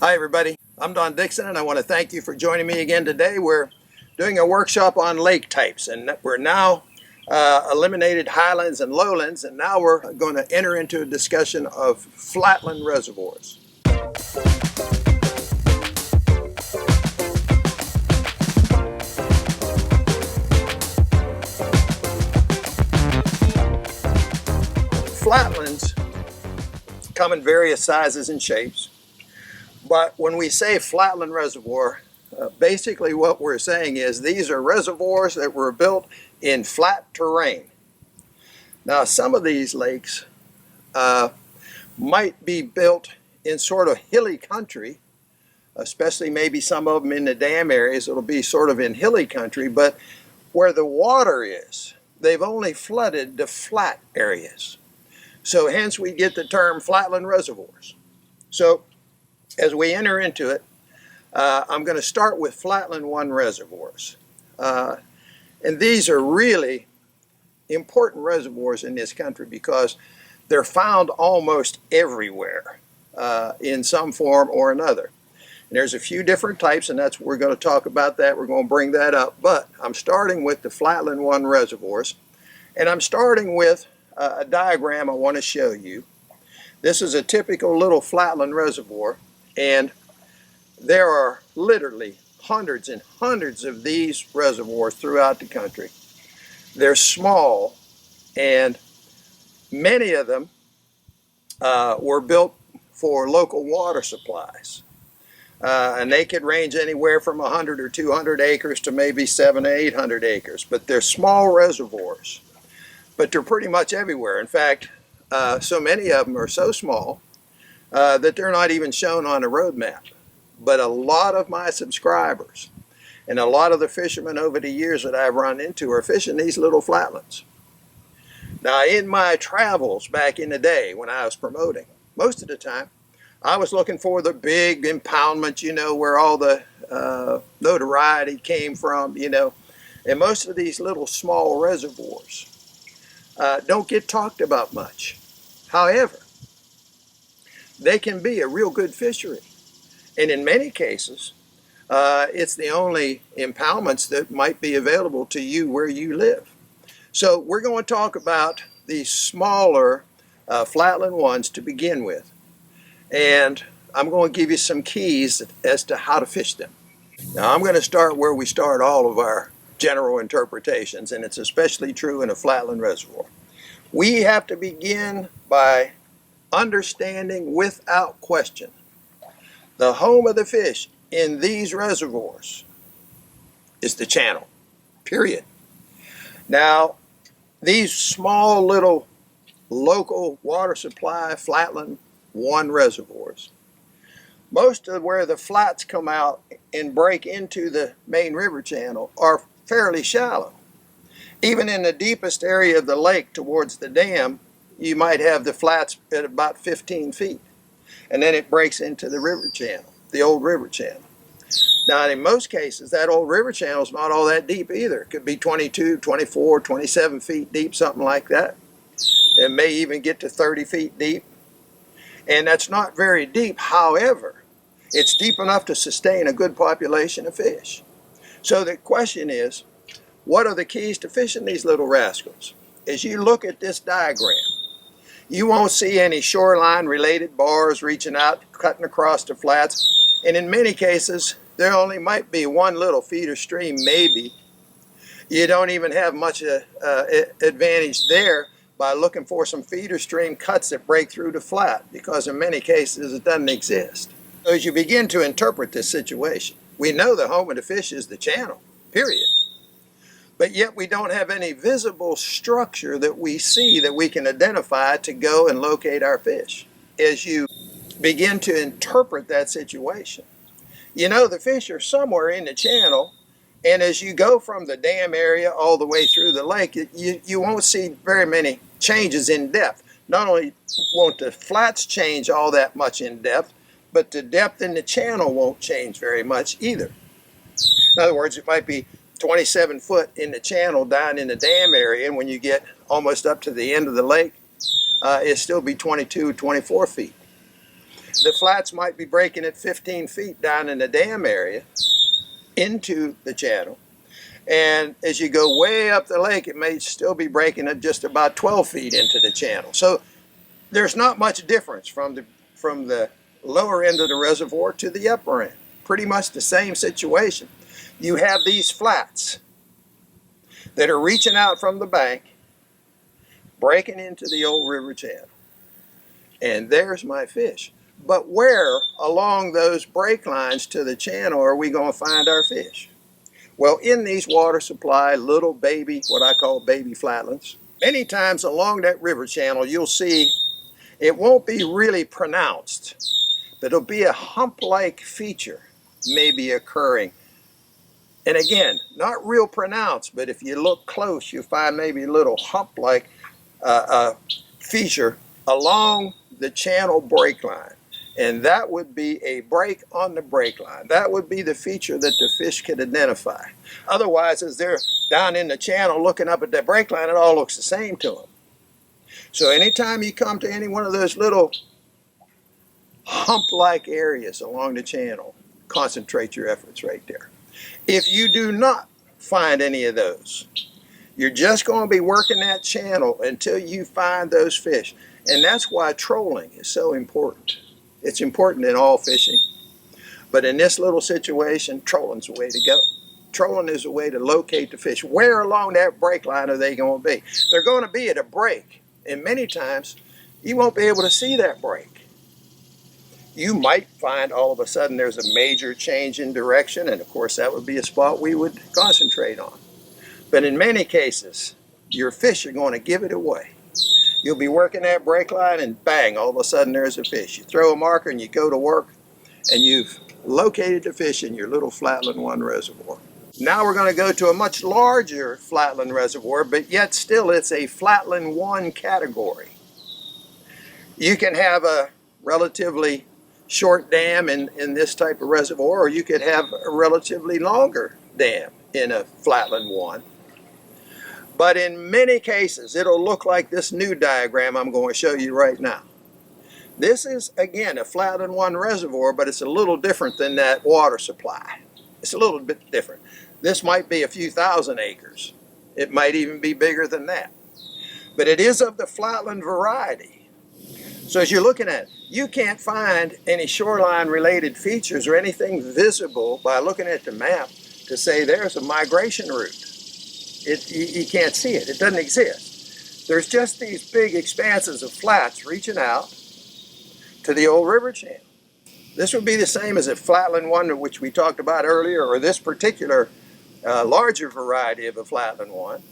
Hi everybody, I'm Dickson and I want to thank you for joining me again today. We're doing a workshop on lake types and we're now eliminated highlands and lowlands, and now we're going to enter into a discussion of flatland reservoirs. Flatlands come in various sizes and shapes. But when we say flatland reservoir, basically what we're saying is these are reservoirs that were built in flat terrain. Now, some of these lakes might be built in sort of hilly country, especially maybe some of them in the dam areas. It'll be sort of in hilly country, but where the water is, they've only flooded the flat areas. So hence we get the term flatland reservoirs. So as we enter into it, I'm going to start with Flatland 1 reservoirs. And these are really important reservoirs in this country because they're found almost everywhere in some form or another. And there's a few different types, and that's we're going to talk about that. We're going to bring that up. But I'm starting with the Flatland 1 reservoirs, and I'm starting with a diagram I want to show you. This is a typical little flatland reservoir. And there are literally hundreds and hundreds of these reservoirs throughout the country. They're small, and many of them were built for local water supplies. And they could range anywhere from 100 or 200 acres to maybe 700 or 800 acres. But they're small reservoirs, but they're pretty much everywhere. In fact, so many of them are so small that they're not even shown on a road map. But a lot of my subscribers and a lot of the fishermen over the years that I've run into are fishing these little flatlands. Now, in my travels back in the day when I was promoting, most of the time I was looking for the big impoundment, where all the notoriety came from, and most of these little small reservoirs don't get talked about much. However, they can be a real good fishery. And in many cases, it's the only impoundments that might be available to you where you live. So we're going to talk about these smaller flatland ones to begin with. And I'm going to give you some keys as to how to fish them. Now, I'm going to start where we start all of our general interpretations, and it's especially true in a flatland reservoir. We have to begin by understanding without question the home of the fish in these reservoirs is the channel, period. Now, these small little local water supply Flatland 1 reservoirs, most of where the flats come out and break into the main river channel are fairly shallow. Even in the deepest area of the lake towards the dam, you might have the flats at about 15 feet. And then it breaks into the river channel, the old river channel. Now, in most cases, that old river channel is not all that deep either. It could be 22, 24, 27 feet deep, something like that. It may even get to 30 feet deep. And that's not very deep. However, it's deep enough to sustain a good population of fish. So the question is, what are the keys to fishing these little rascals? As you look at this diagram, you won't see any shoreline-related bars reaching out, cutting across the flats. And in many cases, there only might be one little feeder stream, maybe. You don't even have much advantage there by looking for some feeder stream cuts that break through the flat, because in many cases it doesn't exist. So as you begin to interpret this situation, we know the home of the fish is the channel, period. But yet we don't have any visible structure that we see that we can identify to go and locate our fish. As you begin to interpret that situation, the fish are somewhere in the channel, and as you go from the dam area all the way through the lake, you won't see very many changes in depth. Not only won't the flats change all that much in depth, but the depth in the channel won't change very much either. In other words, it might be 27 foot in the channel down in the dam area, and when you get almost up to the end of the lake, it'll still be 22, 24 feet. The flats might be breaking at 15 feet down in the dam area into the channel. And as you go way up the lake, it may still be breaking at just about 12 feet into the channel. So there's not much difference from the lower end of the reservoir to the upper end. Pretty much the same situation. You have these flats that are reaching out from the bank, breaking into the old river channel. And there's my fish. But where along those break lines to the channel are we going to find our fish? Well, in these water supply little baby, what I call baby flatlands, many times along that river channel you'll see it won't be really pronounced, but it'll be a hump-like feature maybe occurring. And again, not real pronounced, but if you look close, you'll find maybe a little hump-like feature along the channel break line. And that would be a break on the break line. That would be the feature that the fish could identify. Otherwise, as they're down in the channel looking up at that break line, it all looks the same to them. So anytime you come to any one of those little hump-like areas along the channel, concentrate your efforts right there. If you do not find any of those, you're just going to be working that channel until you find those fish. And that's why trolling is so important. It's important in all fishing. But in this little situation, trolling's the way to go. Trolling is a way to locate the fish. Where along that break line are they going to be? They're going to be at a break. And many times, you won't be able to see that break. You might find all of a sudden there's a major change in direction, and of course that would be a spot we would concentrate on. But in many cases, your fish are going to give it away. You'll be working that break line and bang, all of a sudden there's a fish. You throw a marker and you go to work and you've located the fish in your little Flatland 1 reservoir. Now we're going to go to a much larger Flatland reservoir, but yet still it's a Flatland 1 category. You can have a relatively short dam in this type of reservoir, or you could have a relatively longer dam in a Flatland 1. But in many cases, it'll look like this new diagram I'm going to show you right now. This is, again, a Flatland 1 reservoir, but it's a little different than that water supply. It's a little bit different. This might be a few thousand acres. It might even be bigger than that. But it is of the Flatland variety. So as you're looking at it, you can't find any shoreline-related features or anything visible by looking at the map to say there's a migration route. You can't see it. It doesn't exist. There's just these big expanses of flats reaching out to the old river channel. This would be the same as a Flatland 1, which we talked about earlier, or this particular larger variety of a Flatland 1.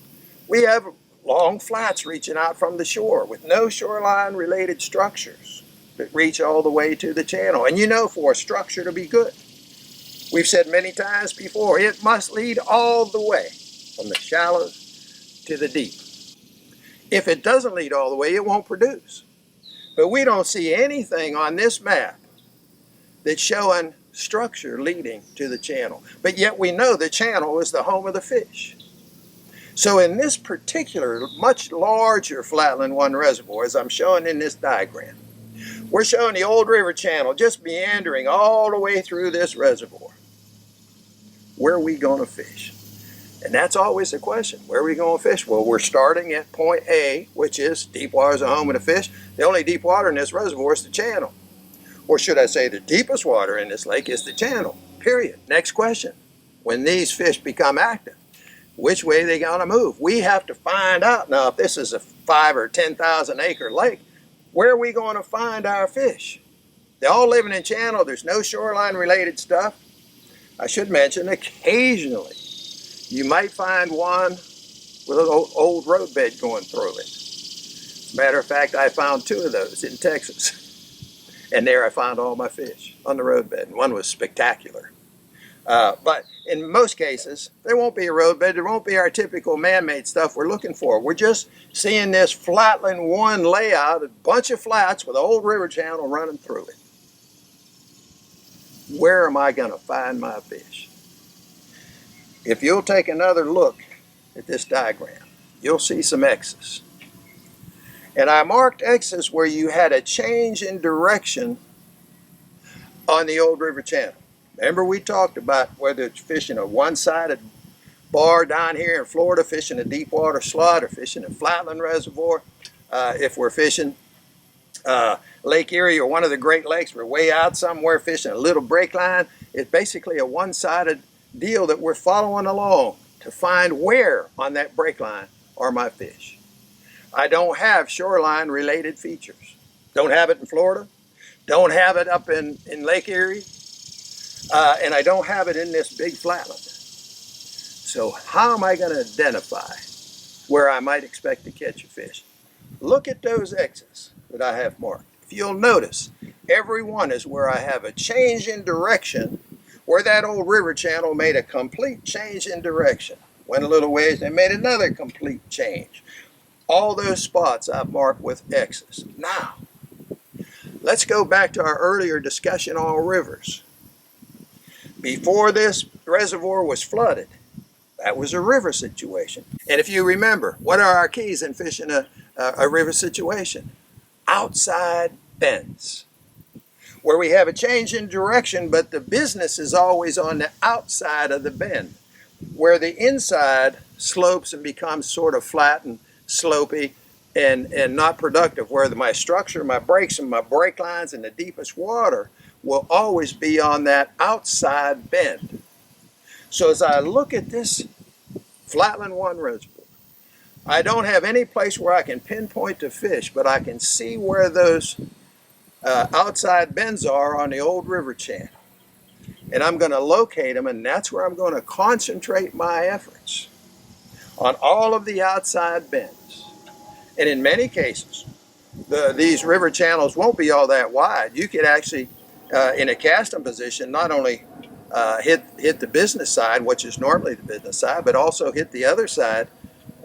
We have long flats reaching out from the shore with no shoreline-related structures that reach all the way to the channel. And you know, for a structure to be good, we've said many times before, it must lead all the way from the shallows to the deep. If it doesn't lead all the way, it won't produce. But we don't see anything on this map that's showing structure leading to the channel. But yet we know the channel is the home of the fish. So in this particular, much larger Flatland 1 reservoir, as I'm showing in this diagram, we're showing the old river channel just meandering all the way through this reservoir. Where are we going to fish? And that's always the question. Where are we going to fish? Well, we're starting at point A, which is deep water is the home of the fish. The only deep water in this reservoir is the channel. Or should I say the deepest water in this lake is the channel, period. Next question. When these fish become active, which way are they going to move? We have to find out. Now, if this is a 5,000 or 10,000 acre lake, where are we going to find our fish? They're all living in channel. There's no shoreline related stuff. I should mention occasionally you might find one with an old roadbed going through it. As a matter of fact, I found 2 of those in Texas. And there I found all my fish on the roadbed. And one was spectacular. But in most cases, there won't be a roadbed. There won't be our typical man-made stuff we're looking for. We're just seeing this Flatland 1 layout, a bunch of flats with an old river channel running through it. Where am I going to find my fish? If you'll take another look at this diagram, you'll see some X's. And I marked X's where you had a change in direction on the old river channel. Remember we talked about whether it's fishing a one-sided bar down here in Florida, fishing a deep water slot, or fishing a flatland reservoir. If we're fishing Lake Erie or one of the Great Lakes, we're way out somewhere fishing a little break line. It's basically a one-sided deal that we're following along to find where on that break line are my fish. I don't have shoreline related features. Don't have it in Florida. Don't have it up in Lake Erie. And I don't have it in this big flatland. So how am I going to identify where I might expect to catch a fish? Look at those X's that I have marked. If you'll notice, every one is where I have a change in direction, where that old river channel made a complete change in direction. Went a little ways and made another complete change. All those spots I've marked with X's. Now, let's go back to our earlier discussion on rivers. Before this reservoir was flooded, that was a river situation. And if you remember, what are our keys in fishing a river situation? Outside bends, where we have a change in direction, but the business is always on the outside of the bend, where the inside slopes and becomes sort of flat and slopey and not productive, where my structure, my breaks and my break lines in the deepest water will always be on that outside bend. So as I look at this Flatland 1 reservoir, I don't have any place where I can pinpoint the fish, but I can see where those outside bends are on the old river channel. And I'm going to locate them, and that's where I'm going to concentrate my efforts, on all of the outside bends. And in many cases, these river channels won't be all that wide. You could actually, in a casting position, not only hit the business side, which is normally the business side, but also hit the other side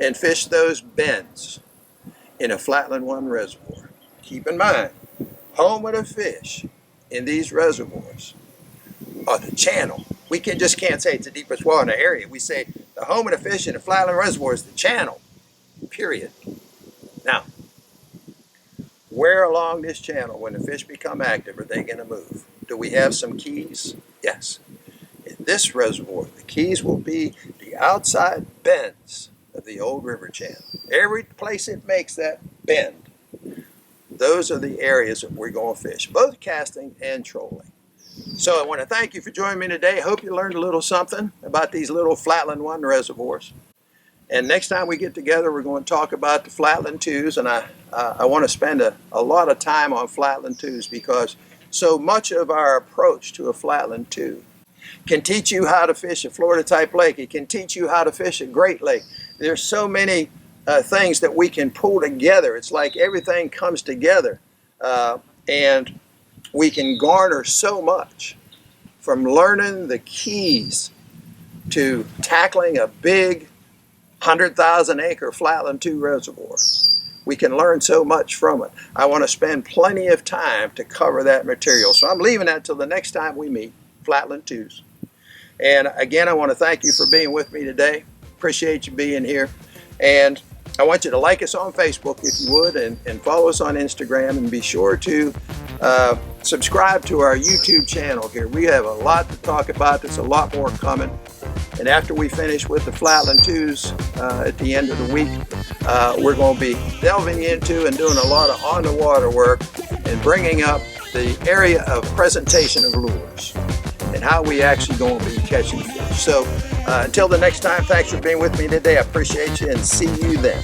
and fish those bends in a Flatland 1 reservoir. Keep in mind, home of the fish in these reservoirs are the channel. We just can't say it's the deepest water in the area. We say the home of the fish in the Flatland reservoir is the channel, period. Now, where along this channel, when the fish become active, are they going to move? Do we have some keys? Yes. In this reservoir, the keys will be the outside bends of the old river channel. Every place it makes that bend, those are the areas that we're going to fish, both casting and trolling. So I want to thank you for joining me today. Hope you learned a little something about these little Flatland 1 reservoirs. And next time we get together, we're going to talk about the Flatland 2s, and I want to spend a lot of time on Flatland 2s, because so much of our approach to a Flatland 2 can teach you how to fish a Florida type lake. It can teach you how to fish a Great Lake. There's so many things that we can pull together. It's like everything comes together, and we can garner so much from learning the keys to tackling a big 100,000 acre Flatland 2 reservoir. We can learn so much from it. I want to spend plenty of time to cover that material. So I'm leaving that till the next time we meet, Flatland 2s. And again, I want to thank you for being with me today. Appreciate you being here. And I want you to like us on Facebook if you would, and follow us on Instagram, and be sure to subscribe to our YouTube channel here. We have a lot to talk about. There's a lot more coming. And after we finish with the Flatland 2s at the end of the week, we're going to be delving into and doing a lot of on-the-water work and bringing up the area of presentation of lures and how we actually going to be catching fish. So until the next time, thanks for being with me today. I appreciate you, and see you then.